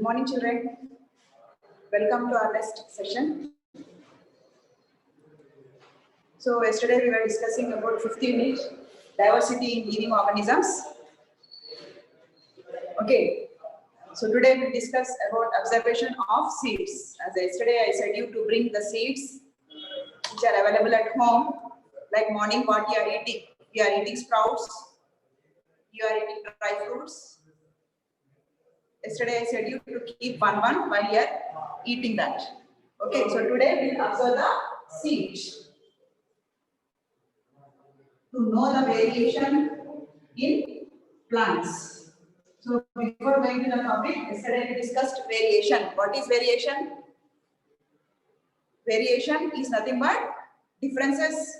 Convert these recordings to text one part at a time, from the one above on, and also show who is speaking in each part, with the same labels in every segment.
Speaker 1: Good morning, children. Welcome to our next session. So yesterday we were discussing about 5th unit, diversity in living organisms. Okay. So today we'll discuss about observation of seeds. As yesterday I said you to bring the seeds which are available at home. Like morning what you are eating. You are eating sprouts. You are eating dry fruits. Yesterday I said you to keep one while you are eating that. Okay, so today we'll observe the seeds. To know the variation in plants. So before going to the topic, yesterday we discussed variation. What is variation? Variation is nothing but differences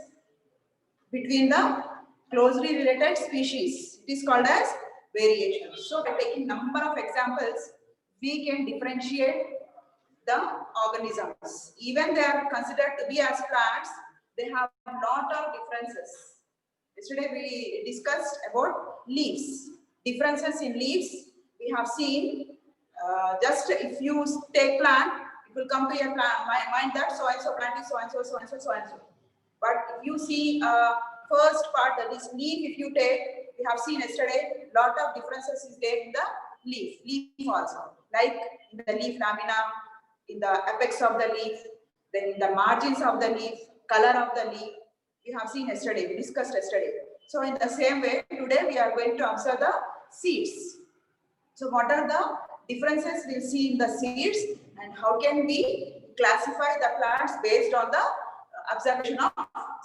Speaker 1: between the closely related species. It is called as variation. So by taking number of examples, we can differentiate the organisms. Even they are considered to be as plants, they have a lot of differences. Yesterday we discussed about leaves. Differences in leaves we have seen. Just if you take plant, it will come to your mind that so and so plant is so and so, so and so, so and so. But if you see first part, that is leaf, if you take, we have seen yesterday, lot of differences is there in the leaf also. Like in the leaf lamina, in the apex of the leaf, then in the margins of the leaf, color of the leaf, we have seen yesterday, we discussed yesterday. So in the same way, today we are going to observe the seeds. So what are the differences we'll see in the seeds and how can we classify the plants based on the observation of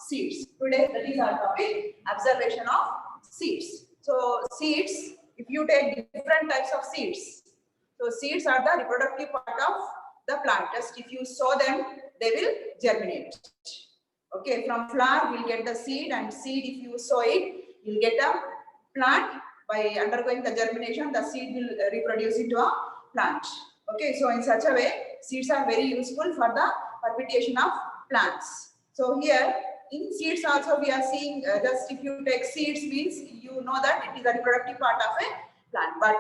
Speaker 1: seeds. Today that is our topic, observation of seeds. So seeds, if you take different types of seeds, so seeds are the reproductive part of the plant. Just if you sow them, they will germinate. Okay, from flower we'll get the seed, and seed if you sow it, you'll get a plant. By undergoing the germination, the seed will reproduce into a plant. Okay, so in such a way, seeds are very useful for the perpetuation of plants. So here in seeds also we are seeing, just if you take seeds means you know that it is a reproductive part of a plant. But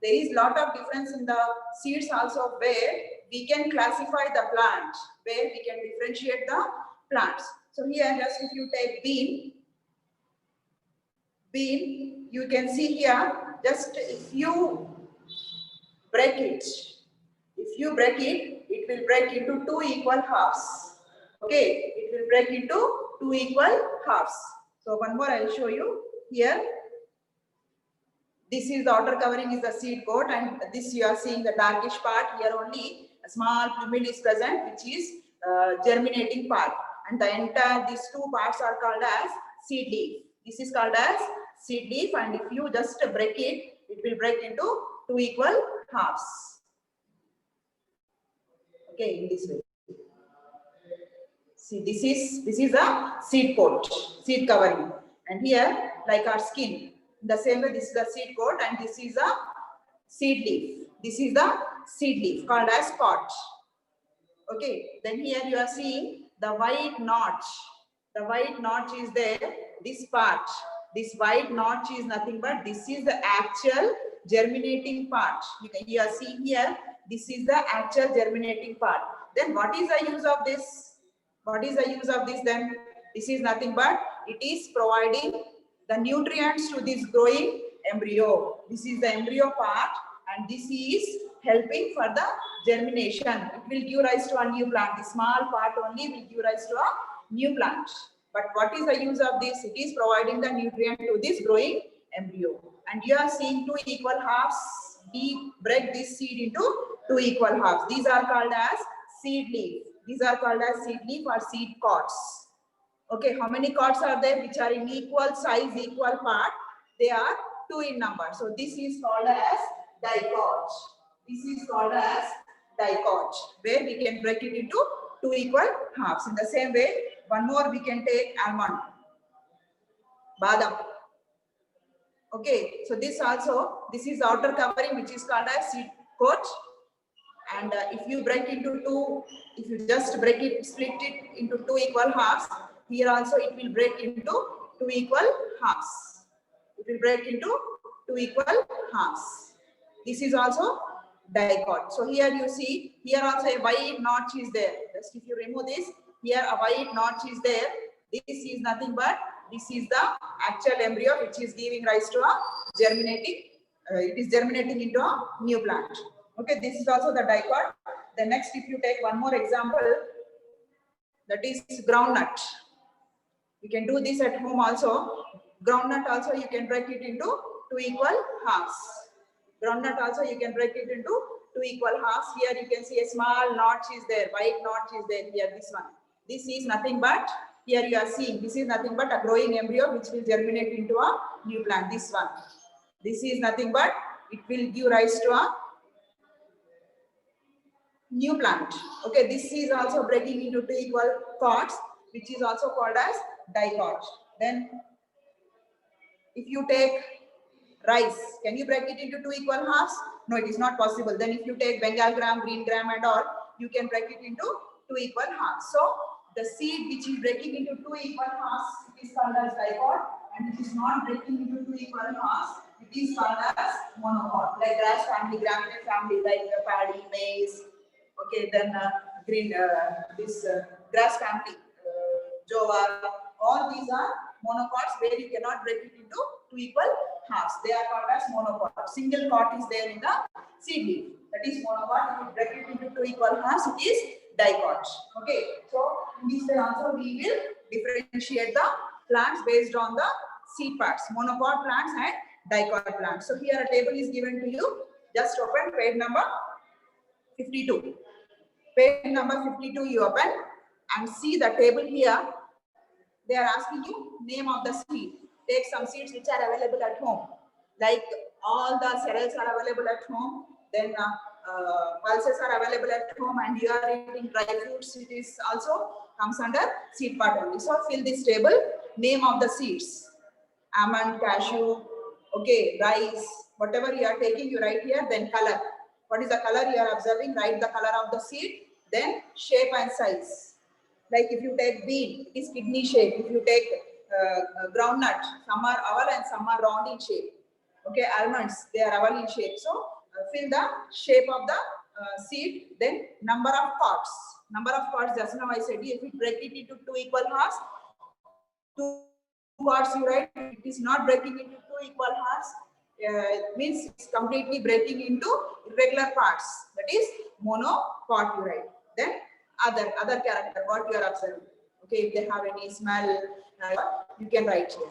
Speaker 1: there is lot of difference in the seeds also where we can classify the plant, where we can differentiate the plants. So here just if you take bean, you can see here, just if you break it, it will break into two equal halves. Okay, it will break into two equal halves. So one more I will show you here. This is the outer covering is the seed coat, and this you are seeing the darkish part. Here only a small plumule is present, which is germinating part, and the entire these two parts are called as seed leaf. This is called as seed leaf, and if you just break it, it will break into two equal halves. Okay, in this way. See, this is a seed coat, seed covering, and here like our skin. In the same way, this is the seed coat, and this is a seed leaf. This is the seed leaf called as pod. Okay, then here you are seeing the white notch. The white notch is there. This part, this white notch is nothing but this is the actual germinating part. You are seeing here. This is the actual germinating part. Then what is the use of this? What is the use of this then? This is nothing but it is providing the nutrients to this growing embryo. This is the embryo part, and this is helping for the germination. It will give rise to a new plant. The small part only will give rise to a new plant. But what is the use of this? It is providing the nutrient to this growing embryo. And you are seeing two equal halves. We break this seed into two equal halves. These are called as seed leaf. These are called as seed leaf or seed cots. Okay, how many cots are there which are in equal size, equal part? They are two in number. So this is called as dicot. This is called as dicot, where we can break it into two equal halves. In the same way, one more we can take almond, badam. Okay, so this also, this is outer covering which is called as seed coat. And if you break into two, if you just break it, split it into two equal halves, here also it will break into two equal halves. It will break into two equal halves. This is also dicot. So here you see, here also a white notch is there. Just if you remove this, here a white notch is there. This is nothing but, this is the actual embryo which is giving rise to a germinating, it is germinating into a new plant. Okay, this is also the dicot. The next, if you take one more example, that is groundnut. You can do this at home also. Groundnut also you can break it into 2 equal halves. Groundnut also you can break it into 2 equal halves. Here you can see a small notch is there, white notch is there here, this one. This is nothing but, here you are seeing, this is nothing but a growing embryo which will germinate into a new plant, this one. This is nothing but, it will give rise to a new plant. Okay, this is also breaking into 2 equal parts, which is also called as dicot. Then if you take rice, can you break it into 2 equal halves? No, it is not possible. Then if you take Bengal gram, green gram and all, you can break it into 2 equal halves. So the seed which is breaking into 2 equal halves, it is called as dicot, and it is not breaking into 2 equal halves, it is called as monocot. Like grass family, graminate family, like paddy, maize. Okay, then grass family, jowar, all these are monocots where you cannot break it into 2 equal halves. They are called as monocot. Single cot is there in the seed leaf. That is monocot. If you break it into 2 equal halves, it is dicot. Okay, so in this way also we will differentiate the plants based on the seed parts, monocot plants and dicot plants. So here a table is given to you. Just open page number 52. Page number 52 you open and see the table here. They are asking you name of the seed. Take some seeds which are available at home. Like all the cereals are available at home. Then pulses are available at home, and you are eating dry fruits. It is also comes under seed part only. So fill this table. Name of the seeds: almond, cashew, okay, rice, whatever you are taking, you write here. Then color. What is the color you are observing? Write the color of the seed. Then shape and size. Like if you take bean, it is kidney shape. If you take groundnut, some are oval and some are round in shape. Okay, almonds, they are oval in shape. So fill the shape of the seed. Then number of parts. Number of parts, just now I said, if you break it into 2 equal halves, 2 parts you write. It is not breaking into 2 equal halves. It means it's completely breaking into irregular parts. That is monopart you write. Then other character, what you are observing. Okay, if they have any smell, you can write here.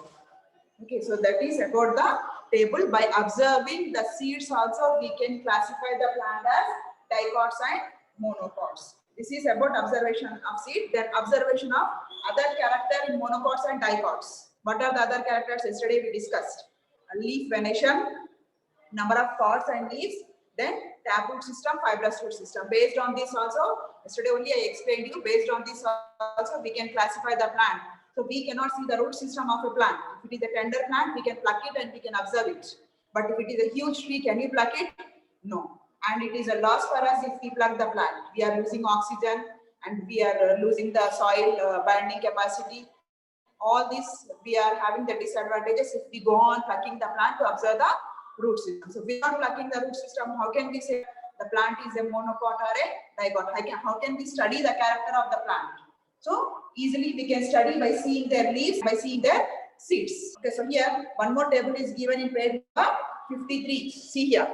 Speaker 1: Okay, so that is about the table. By observing the seeds also, we can classify the plant as dicots and monocots. This is about observation of seed. Then observation of other character in monocots and dicots. What are the other characters? Yesterday we discussed. Leaf venation, number of pods and leaves, then taproot system, fibrous root system. Based on this also, yesterday only I explained you, based on this also we can classify the plant. So we cannot see the root system of a plant. If it is a tender plant, we can pluck it and we can observe it. But if it is a huge tree, can you pluck it? No. And it is a loss for us if we pluck the plant. We are losing oxygen and we are losing the soil binding capacity. All this, we are having the disadvantages if we go on plucking the plant to observe the root system. So without plucking the root system, how can we say the plant is a monocot or a dicot? How can we study the character of the plant? So easily we can study by seeing their leaves, by seeing their seeds. Okay, so here one more table is given in page 53. See here.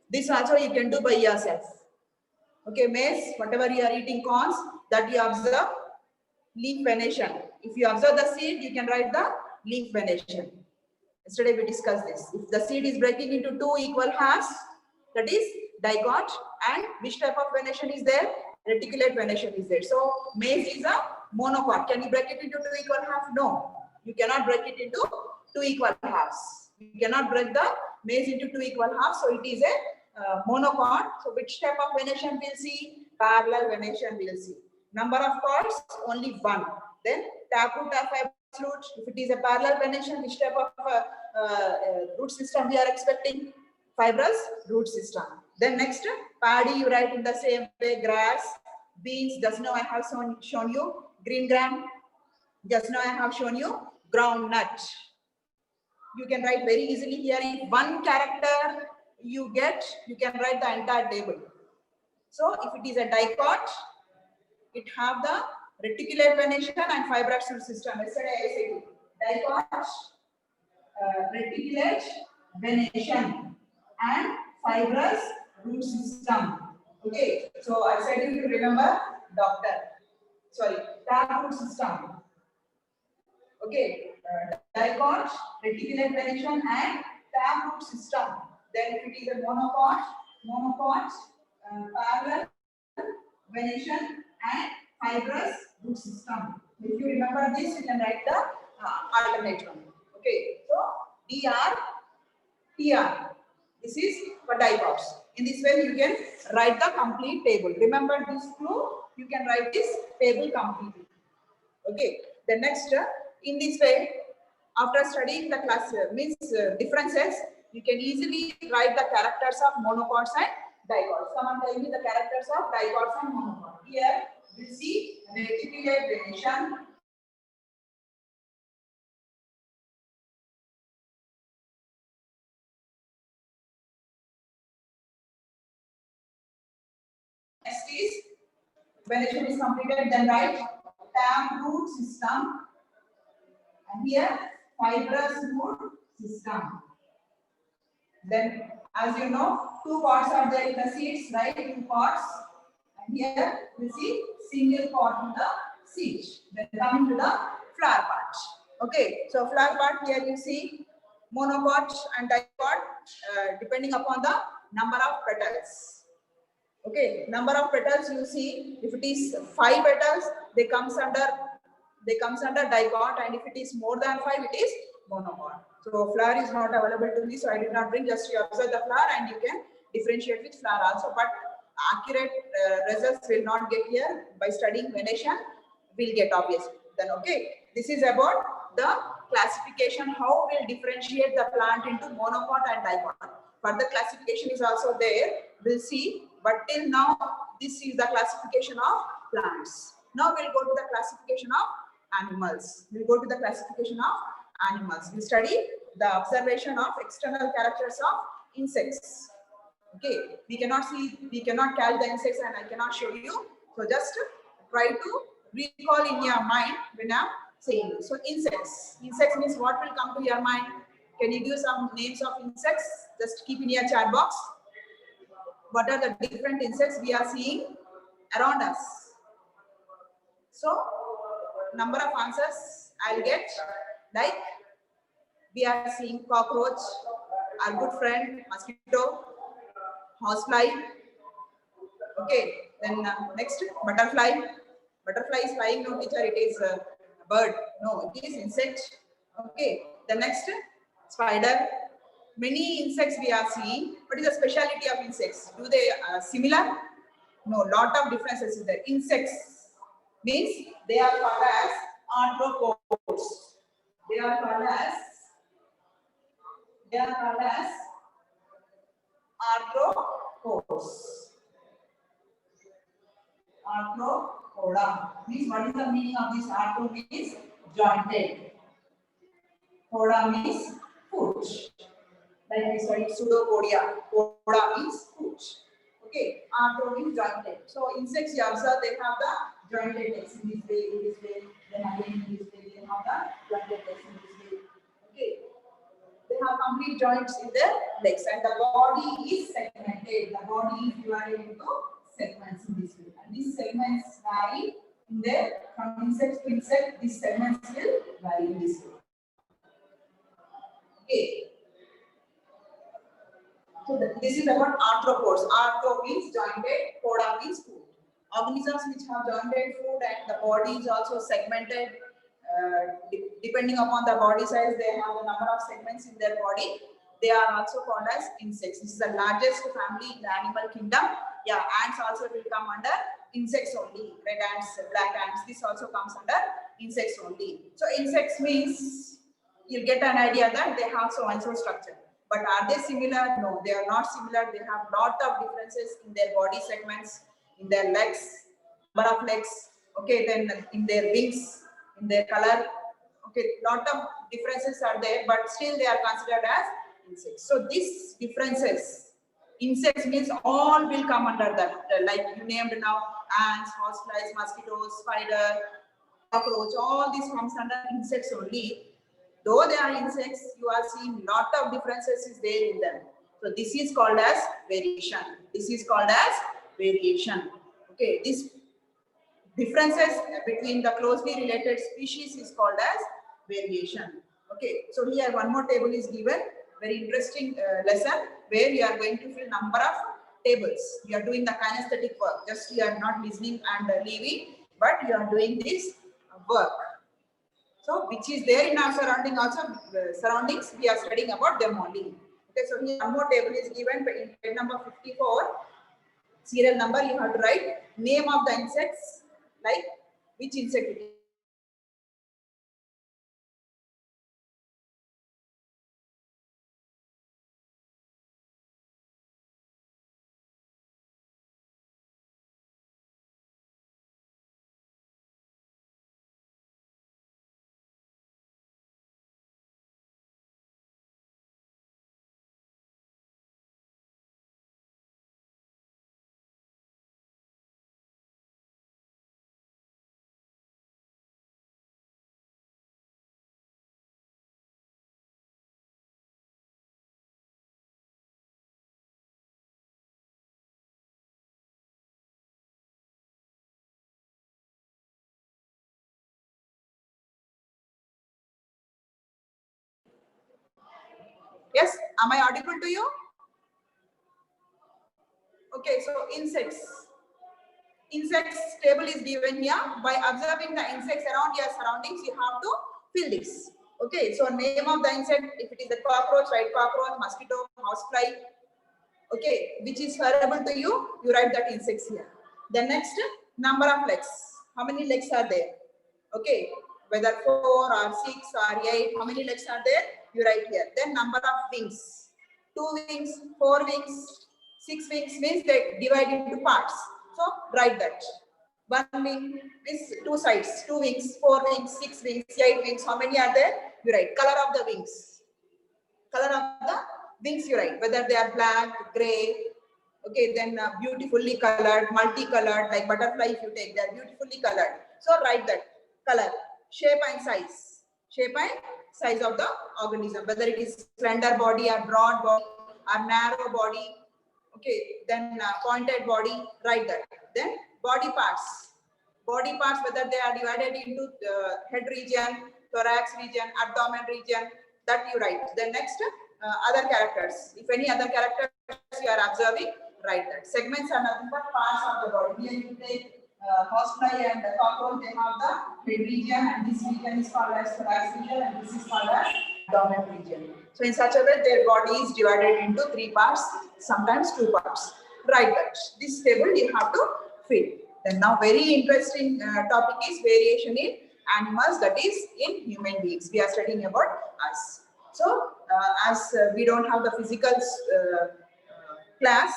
Speaker 1: This also you can do by yourself. Okay, maize, whatever you are eating corns, that you observe leaf venation. If you observe the seed, you can write the leaf venation. Yesterday we discussed this. If the seed is breaking into 2 equal halves, that is dicot, and which type of venation is there? Reticulate venation is there. So maize is a monocot. Can you break it into 2 equal halves? No. You cannot break it into 2 equal halves. You cannot break the maize into 2 equal halves. So it is a monocot. So which type of venation we'll see? Parallel venation we'll see. Number of parts, only 1. Then taproot or fibrous root. If it is a parallel venation, which type of root system we are expecting? Fibrous root system. Then next, paddy you write in the same way. Grass, beans, just now I have shown you. Green gram, just now I have shown you. Groundnut. You can write very easily here. If one character you can write the entire table. So if it is a dicot, it have the reticulate venation and fibrous root system. Yesterday I said dicot, reticulate venation and fibrous root system. Okay, so I said you to remember tap root system. Okay, dicot, reticulate venation and tap root system. Then if it is a monocot, parallel venation and fibrous root system. If you remember this, you can write the alternate one. Okay, so DR, TR. This is for dicots. In this way, you can write the complete table. Remember this clue, you can write this table completely. Okay, the next, in this way, after studying the class differences, you can easily write the characters of monocots and dicots. Someone tell me the characters of dicots and monocots. Here we see reticulate venation. Next is venation is completed, then write tap root system, and here fibrous root system. Then, as you know, two parts are there in the seeds, right? Two parts. And here we see single part in the seed. Then coming to the flower part. Okay, so flower part here you see monocot and dicot depending upon the number of petals. Okay, number of petals you see, if it is 5 petals, they comes under dicot, and if it is more than 5, it is monocot. So flower is not available to me, so I did not bring. Just you observe the flower and you can differentiate with flower also. But accurate results will not get here. By studying venation, will get obviously. Then okay, this is about the classification. How we'll differentiate the plant into monocot and dicot. Further classification is also there. We'll see. But till now, this is the classification of plants. Now we'll go to the classification of animals. We'll go to the classification of animals. We'll study the observation of external characters of insects. Okay, we cannot catch the insects and I cannot show you. So just try to recall in your mind when I'm saying this. So insects. Insects means what will come to your mind? Can you give some names of insects? Just keep in your chat box. What are the different insects we are seeing around us? So, number of answers I'll get, like we are seeing cockroach, our good friend, mosquito, housefly. Okay, then next, butterfly. Butterfly is flying, no teacher, it is a bird. No, it is insect. Okay, the next, spider. Many insects we are seeing. What is the speciality of insects? Do they similar? No, lot of differences is there. Insects means they are called as arthropods. They are called as arthropods. Arthropoda means, what is the meaning of this? Arthro means jointed. Poda means foot. Like we studied pseudopodia. Poda means foot. Okay, arthro means jointed. So insects you observe, they have the jointed legs in this way, then again in this way, they have the jointed legs in this way. Okay, they have complete joints in their legs, and the body is segmented. The body is divided into segments in this way, and these segments vary in their, from insect to insect. These segments will vary in this way. Okay. So this is about arthropods. Arthro means jointed, poda means foot. Organisms which have jointed foot and the body is also segmented. Depending upon the body size, they have the number of segments in their body. They are also called as insects. This is the largest family in the animal kingdom. Yeah, ants also will come under insects only. Red ants, black ants, this also comes under insects only. So insects means you get an idea that they have so and so structure. But are they similar? No, they are not similar. They have lot of differences in their body segments, in their legs, number of legs. Okay, then in their wings, in their color. Okay, lot of differences are there, but still they are considered as insects. So these differences Insects means all will come under that. Like you named now, ants, horseflies, mosquitoes, spider, cockroach, all these comes under insects only. Though they are insects, you are seeing lot of differences is there in them. So this is called as variation. This is called as variation. Okay, this differences between the closely related species is called as variation. Okay, so here one more table is given. Very interesting lesson where you are going to fill number of tables. You are doing the kinesthetic work. Just you are not listening and leaving, but you are doing this work. So which is there in our surrounding also surroundings, we are studying about them only. Okay, so here one more table is given in page number 54. Serial number you have to write, name of the insects, like which insect it is. Yes, am I audible to you? Okay, so insects. Insects table is given here. By observing the insects around your surroundings, you have to fill this. Okay, so name of the insect, if it is a cockroach, write cockroach, mosquito, housefly. Okay, which is favorable to you, you write that insects here. The next, number of legs. How many legs are there? Okay, whether 4 or 6 or 8, how many legs are there? You write here. Then number of wings. 2 wings, 4 wings, 6 wings means they divide into parts. So write that. 1 wing is 2 sides, 2 wings, 4 wings, 6 wings, 8 wings. How many are there? You write. Color of the wings. Color of the wings you write, whether they are black, gray. Okay, then beautifully colored, multicolored, like butterfly if you take, they are beautifully colored. So write that color, shape and size. Shape and size of the organism, whether it is slender body or broad body or narrow body. Okay, then pointed body, write that. Then body parts. Body parts, whether they are divided into head region, thorax region, abdomen region, that you write. Then next, other characters. If any other characters you are observing, write that. Segments are nothing but parts of the body. Here you take horsefly and the cockroach, they have the head region, and this region is called as thorax region, and this is called as abdomen region. So in such a way, their body is divided into 3 parts, sometimes 2 parts. Write that. This table you have to fill. Then now very interesting topic is variation in animals, that is in human beings. We are studying about us. So as we don't have the physical class,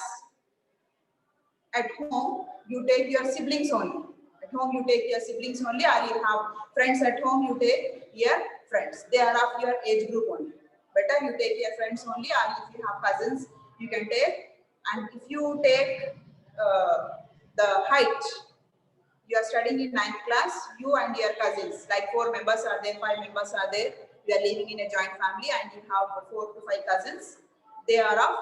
Speaker 1: at home you take your siblings only. At home you take your siblings only, or you have friends at home, you take your friends. They are of your age group only. Better you take your friends only, or if you have cousins, you can take. And if you take the height, you are studying in 9th class, you and your cousins, like 4 members are there, 5 members are there. You are living in a joint family and you have 4 to 5 cousins. They are of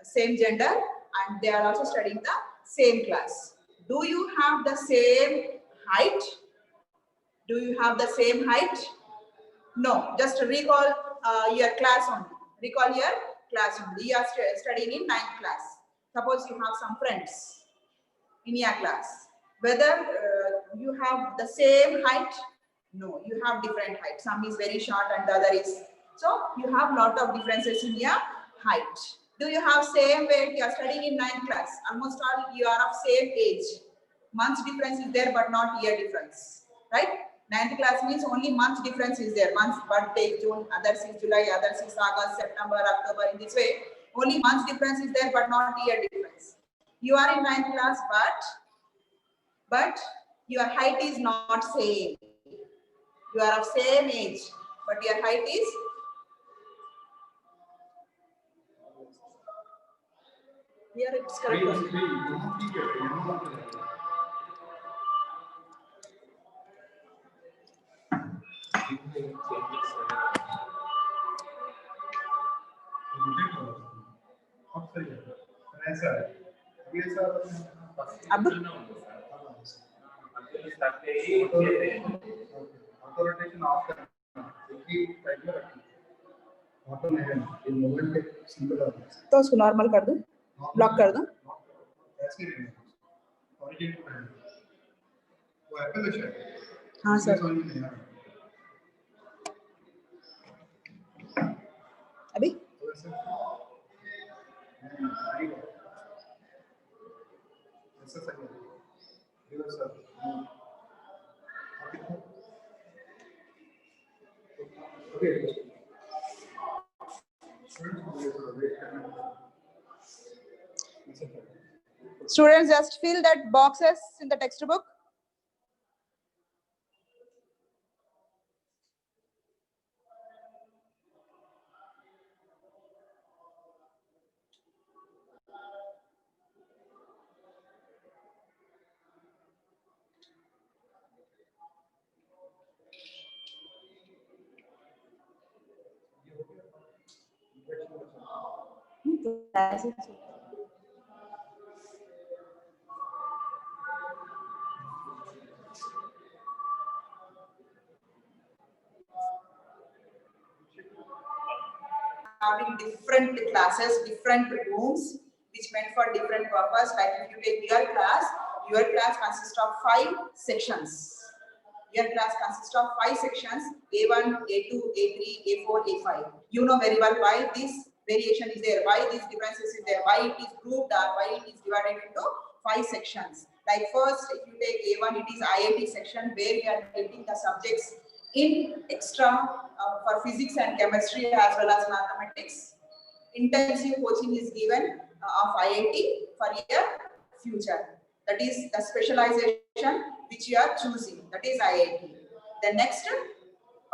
Speaker 1: same gender and they are also studying the same class. Do you have the same height? Do you have the same height? No, just recall your class only. Recall your class only. You are studying in 9th class. Suppose you have some friends in your class. Whether you have the same height? No, you have different height. Some is very short and the other is. So you have lot of differences in your height. Do you have same weight? You are studying in 9th class. Almost all you are of same age. Months difference is there but not year difference. Right? 9th class means only month difference is there. Months birthday, June, others is July, others is August, September, October. In this way, only months difference is there but not year difference. You are in 9th class but your height is not same. You are of same age, but your height is Here it's correct. अब तो उसको normal कर दूं, block कर दूं। हाँ sir, अभी students just fill that boxes in the textbook. Having different classes, different rooms, which meant for different purpose. Like if you take your class consists of 5 sections. Your class consists of 5 sections: A1, A2, A3, A4, A5. You know very well why this variation is there, why these differences is there, why it is grouped, or why it is divided into 5 sections. Like first, if you take A1, it is IIT section, where we are taking the subjects in extra for physics and chemistry as well as mathematics. Intensive coaching is given of IIT for your future. That is the specialization which you are choosing. That is IIT. The next,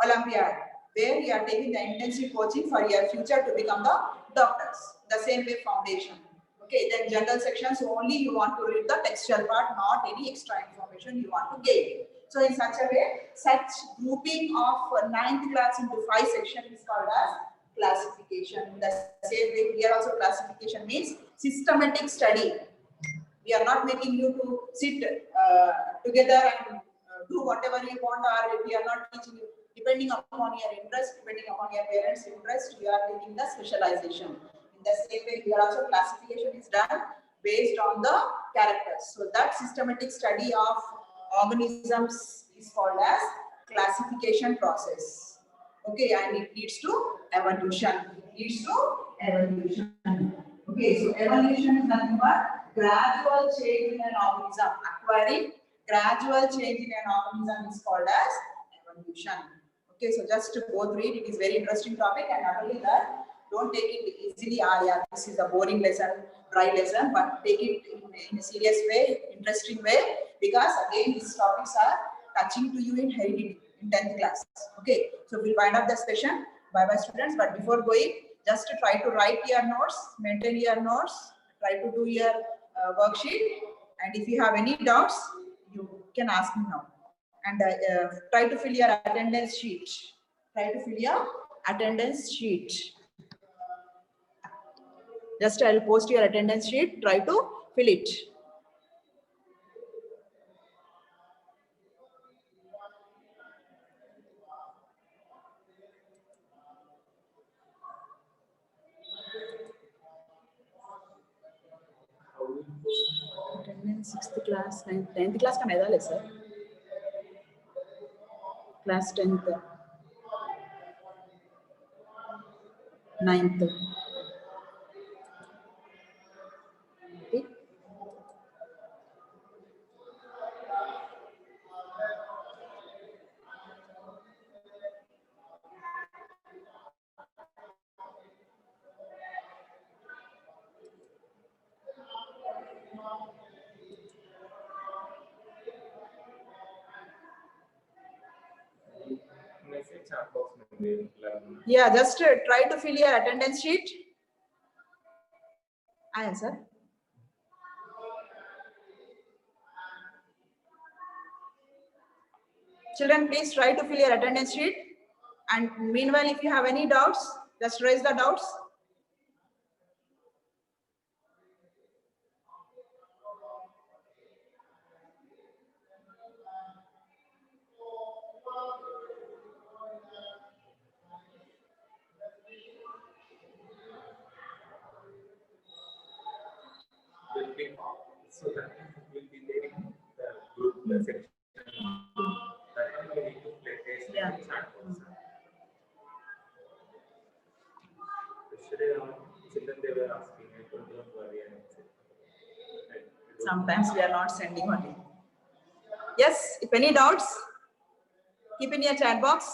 Speaker 1: Olympiad, where you are taking the intensive coaching for your future to become the doctors. The same way foundation. Okay, then general sections only you want to read the textual part, not any extra information you want to gain. So in such a way, such grouping of 9th class into 5 sections is called as classification. The same way here also classification means systematic study. We are not making you to sit together and do whatever you want, or we are not teaching you. Depending upon your interest, depending upon your parents' interest, you are taking the specialization. In the same way, here also classification is done based on the characters. So that systematic study of organisms is called as classification process. Okay, and it leads to evolution. Okay, so evolution is nothing but gradual change in an organism. Acquiring gradual change in an organism is called as evolution. Okay, so just to go through it, it is very interesting topic, and not only that, don't take it easily. Yeah, this is a boring lesson, dry lesson, but take it in a serious way, interesting way, because again, these topics are touching to you in heredity in 10th class. Okay, so we'll wind up the session. Bye bye, students. But before going, just to try to write your notes, maintain your notes, try to do your worksheet, and if you have any doubts, you can ask me now. And try to fill your attendance sheet. Just I'll post your attendance sheet. Try to fill it. Attendance 6th class, 9th class का मैदान है sir. Class 10th, 9th. Okay. Yeah, just try to fill your attendance sheet. I answer. Children, please try to fill your attendance sheet. And meanwhile, if you have any doubts, just raise the doubts.
Speaker 2: So that will be there in the group section. That one we need to place in the chat box. Yesterday, children they were asking, I told them don't worry, and
Speaker 1: Sometimes we are not sending only. Yes, if any doubts, keep in your chat box.